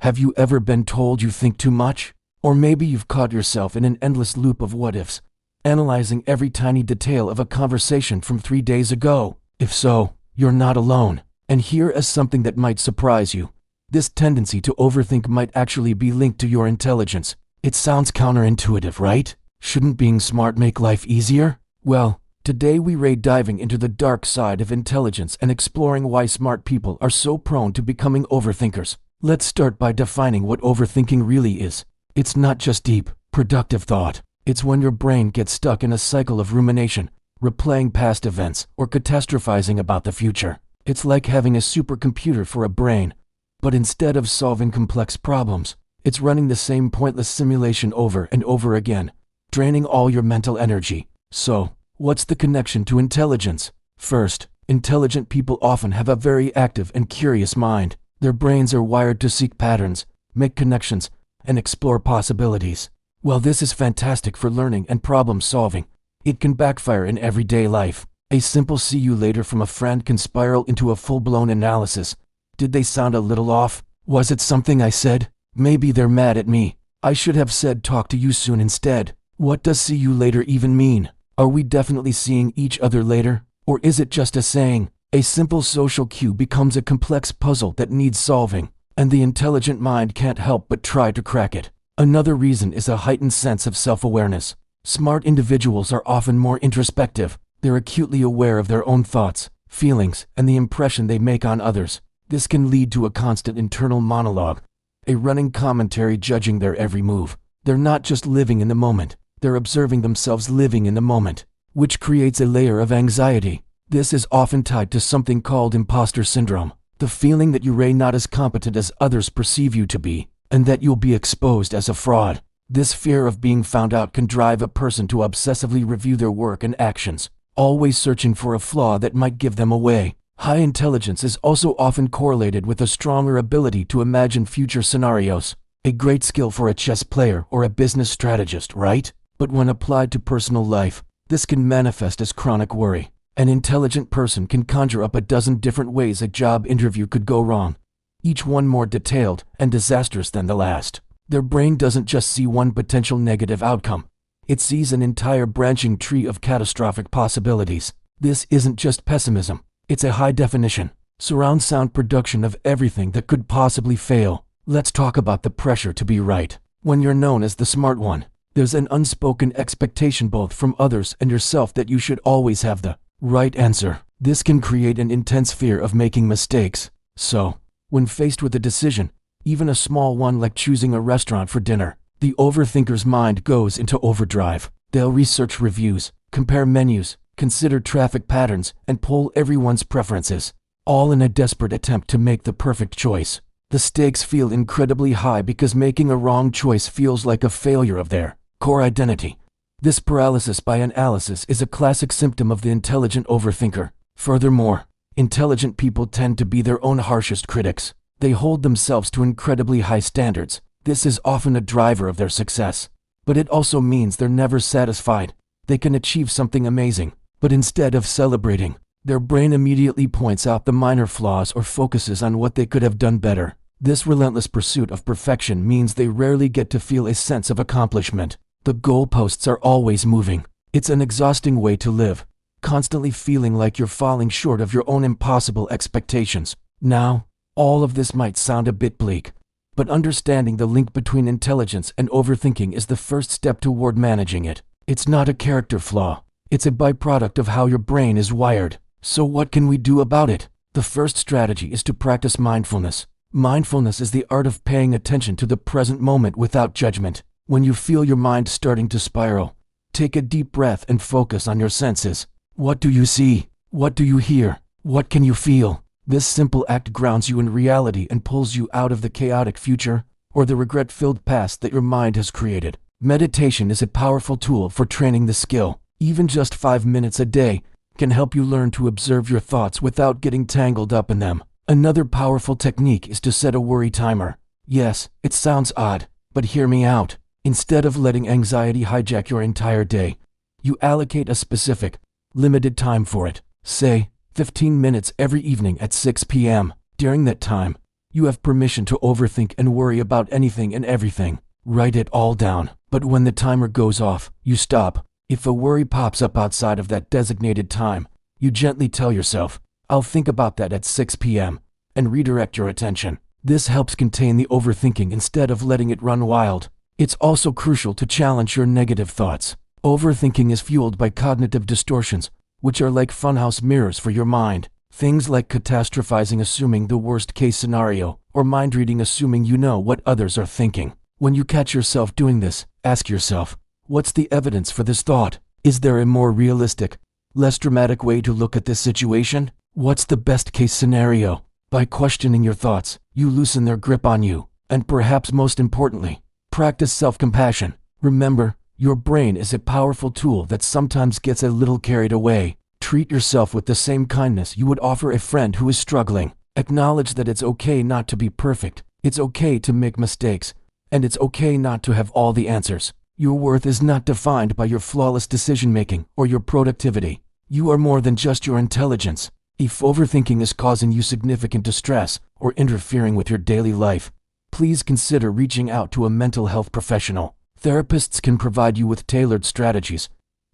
Have you ever been told you think too much? Or maybe you've caught yourself in an endless loop of what-ifs, analyzing every tiny detail of a conversation from 3 days ago. If so, you're not alone. And here is something that might surprise you. This tendency to overthink might actually be linked to your intelligence. It sounds counterintuitive, right? Shouldn't being smart make life easier? Well, today we're diving into the dark side of intelligence and exploring why smart people are so prone to becoming overthinkers. Let's start by defining what overthinking really is. It's not just deep, productive thought. It's when your brain gets stuck in a cycle of rumination, replaying past events, or catastrophizing about the future. It's like having a supercomputer for a brain, but instead of solving complex problems, it's running the same pointless simulation over and over again, draining all your mental energy. So, what's the connection to intelligence? First, intelligent people often have a very active and curious mind. Their brains are wired to seek patterns, make connections, and explore possibilities. While this is fantastic for learning and problem solving, it can backfire in everyday life. A simple "see you later" from a friend can spiral into a full-blown analysis. Did they sound a little off? Was it something I said? Maybe they're mad at me. I should have said "talk to you soon" instead. What does "see you later" even mean? Are we definitely seeing each other later? Or is it just a saying? A simple social cue becomes a complex puzzle that needs solving, and the intelligent mind can't help but try to crack it. Another reason is a heightened sense of self-awareness. Smart individuals are often more introspective. They're acutely aware of their own thoughts, feelings, and the impression they make on others. This can lead to a constant internal monologue, a running commentary judging their every move. They're not just living in the moment, they're observing themselves living in the moment, which creates a layer of anxiety. This is often tied to something called imposter syndrome, the feeling that you're not as competent as others perceive you to be, and that you'll be exposed as a fraud. This fear of being found out can drive a person to obsessively review their work and actions, always searching for a flaw that might give them away. High intelligence is also often correlated with a stronger ability to imagine future scenarios, a great skill for a chess player or a business strategist, right? But when applied to personal life, this can manifest as chronic worry. An intelligent person can conjure up a dozen different ways a job interview could go wrong, each one more detailed and disastrous than the last. Their brain doesn't just see one potential negative outcome. It sees an entire branching tree of catastrophic possibilities. This isn't just pessimism. It's a high-definition, surround sound production of everything that could possibly fail. Let's talk about the pressure to be right. When you're known as the smart one, there's an unspoken expectation both from others and yourself that you should always have the right answer. This can create an intense fear of making mistakes. So, when faced with a decision, even a small one like choosing a restaurant for dinner, the overthinker's mind goes into overdrive. They'll research reviews, compare menus, consider traffic patterns, and poll everyone's preferences, all in a desperate attempt to make the perfect choice. The stakes feel incredibly high because making a wrong choice feels like a failure of their core identity. This paralysis by analysis is a classic symptom of the intelligent overthinker. Furthermore, intelligent people tend to be their own harshest critics. They hold themselves to incredibly high standards. This is often a driver of their success. But it also means they're never satisfied. They can achieve something amazing, but instead of celebrating, their brain immediately points out the minor flaws or focuses on what they could have done better. This relentless pursuit of perfection means they rarely get to feel a sense of accomplishment. The goalposts are always moving. It's an exhausting way to live, constantly feeling like you're falling short of your own impossible expectations. Now, all of this might sound a bit bleak, but understanding the link between intelligence and overthinking is the first step toward managing it. It's not a character flaw. It's a byproduct of how your brain is wired. So what can we do about it? The first strategy is to practice mindfulness. Mindfulness is the art of paying attention to the present moment without judgment. When you feel your mind starting to spiral, take a deep breath and focus on your senses. What do you see? What do you hear? What can you feel? This simple act grounds you in reality and pulls you out of the chaotic future or the regret-filled past that your mind has created. Meditation is a powerful tool for training the skill. Even just 5 minutes a day can help you learn to observe your thoughts without getting tangled up in them. Another powerful technique is to set a worry timer. Yes, it sounds odd, but hear me out. Instead of letting anxiety hijack your entire day, you allocate a specific, limited time for it. Say, 15 minutes every evening at 6 p.m. During that time, You have permission to overthink and worry about anything and everything. Write it all down. But when the timer goes off, you stop. If a worry pops up outside of that designated time, you gently tell yourself, "I'll think about that at 6 p.m." and redirect your attention. This helps contain the overthinking instead of letting it run wild. It's also crucial to challenge your negative thoughts. Overthinking is fueled by cognitive distortions, which are like funhouse mirrors for your mind. Things like catastrophizing, assuming the worst-case scenario, or mind-reading, assuming you know what others are thinking. When you catch yourself doing this, ask yourself, what's the evidence for this thought? Is there a more realistic, less dramatic way to look at this situation? What's the best-case scenario? By questioning your thoughts, you loosen their grip on you. And perhaps most importantly, practice self-compassion. Remember, your brain is a powerful tool that sometimes gets a little carried away. Treat yourself with the same kindness you would offer a friend who is struggling. Acknowledge that it's okay not to be perfect. It's okay to make mistakes. And it's okay not to have all the answers. Your worth is not defined by your flawless decision-making or your productivity. You are more than just your intelligence. If overthinking is causing you significant distress or interfering with your daily life, please consider reaching out to a mental health professional. Therapists can provide you with tailored strategies,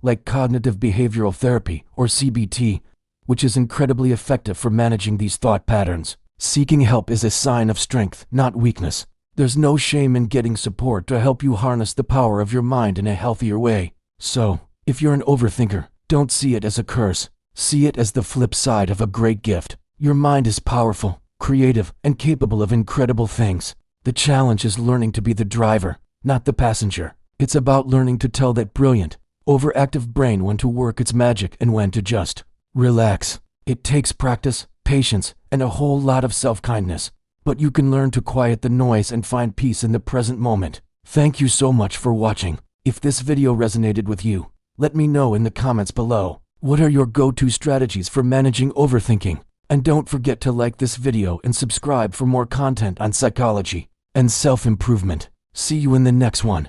like cognitive behavioral therapy or CBT, which is incredibly effective for managing these thought patterns. Seeking help is a sign of strength, not weakness. There's no shame in getting support to help you harness the power of your mind in a healthier way. So, if you're an overthinker, don't see it as a curse. See it as the flip side of a great gift. Your mind is powerful, creative, and capable of incredible things. The challenge is learning to be the driver, not the passenger. It's about learning to tell that brilliant, overactive brain when to work its magic and when to just relax. It takes practice, patience, and a whole lot of self-kindness. But you can learn to quiet the noise and find peace in the present moment. Thank you so much for watching. If this video resonated with you, let me know in the comments below. What are your go-to strategies for managing overthinking? And don't forget to like this video and subscribe for more content on psychology and self-improvement. See you in the next one.